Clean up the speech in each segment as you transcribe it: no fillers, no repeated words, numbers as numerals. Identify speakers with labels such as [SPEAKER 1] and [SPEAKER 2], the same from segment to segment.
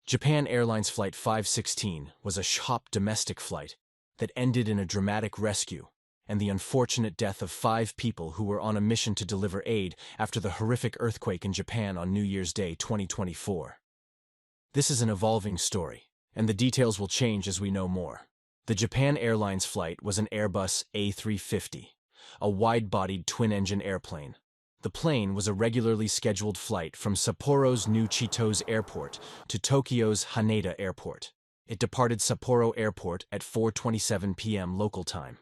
[SPEAKER 1] Japan Airlines Flight 516 was a shop domestic flight that ended in a dramatic rescue and the unfortunate death of 5 people who were on a mission to deliver aid after the horrific earthquake in Japan on New Year's Day 2024. This is an evolving story, and the details will change as we know more. The Japan Airlines flight was an Airbus A350, a wide-bodied twin-engine airplane. The plane was a regularly scheduled flight from Sapporo's new Chitose Airport to Tokyo's Haneda Airport. It departed Sapporo Airport at 4:27 p.m. local time.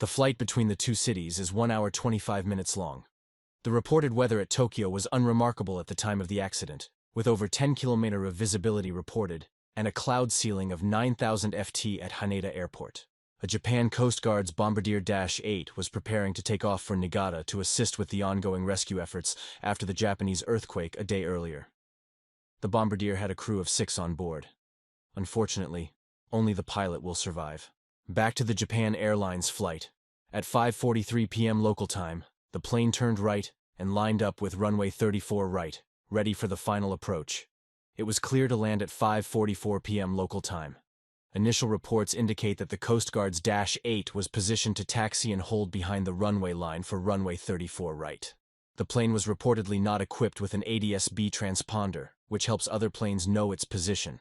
[SPEAKER 1] The flight between the two cities is 1 hour 25 minutes long. The reported weather at Tokyo was unremarkable at the time of the accident, with over 10 km of visibility reported and a cloud ceiling of 9,000 ft at Haneda Airport. A Japan Coast Guard's Bombardier Dash 8 was preparing to take off for Niigata to assist with the ongoing rescue efforts after the Japanese earthquake a day earlier. The Bombardier had a crew of 6 on board. Unfortunately, only the pilot will survive. Back to the Japan Airlines flight. At 5:43 p.m. local time, the plane turned right and lined up with runway 34 right, ready for the final approach. It was clear to land at 5:44 p.m. local time. Initial reports indicate that the Coast Guard's Dash 8 was positioned to taxi and hold behind the runway line for runway 34 right. The plane was reportedly not equipped with an ADS-B transponder, which helps other planes know its position.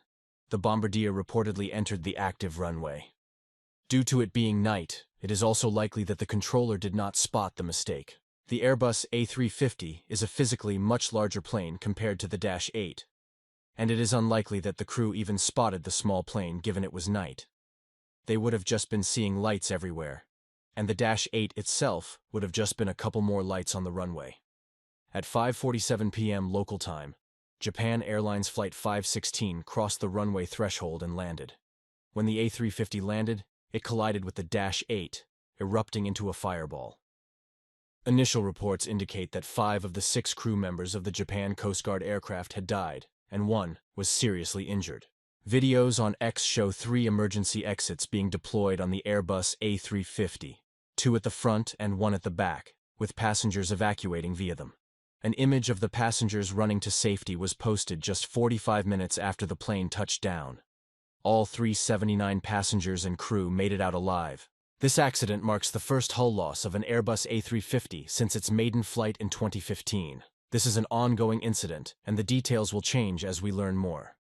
[SPEAKER 1] The Bombardier reportedly entered the active runway. Due to it being night, it is also likely that the controller did not spot the mistake. The Airbus A350 is a physically much larger plane compared to the Dash 8. And it is unlikely that the crew even spotted the small plane given it was night. They would have just been seeing lights everywhere, and the Dash 8 itself would have just been a couple more lights on the runway. At 5:47 p.m. local time, Japan Airlines Flight 516 crossed the runway threshold and landed. When the A350 landed, it collided with the Dash 8, erupting into a fireball. Initial reports indicate that 5 of the 6 crew members of the Japan Coast Guard aircraft had died, and 1 was seriously injured. Videos on X show 3 emergency exits being deployed on the Airbus A350, 2 at the front and 1 at the back, with passengers evacuating via them. An image of the passengers running to safety was posted just 45 minutes after the plane touched down. All 379 passengers and crew made it out alive. This accident marks the first hull loss of an Airbus A350 since its maiden flight in 2015. This is an ongoing incident, and the details will change as we learn more.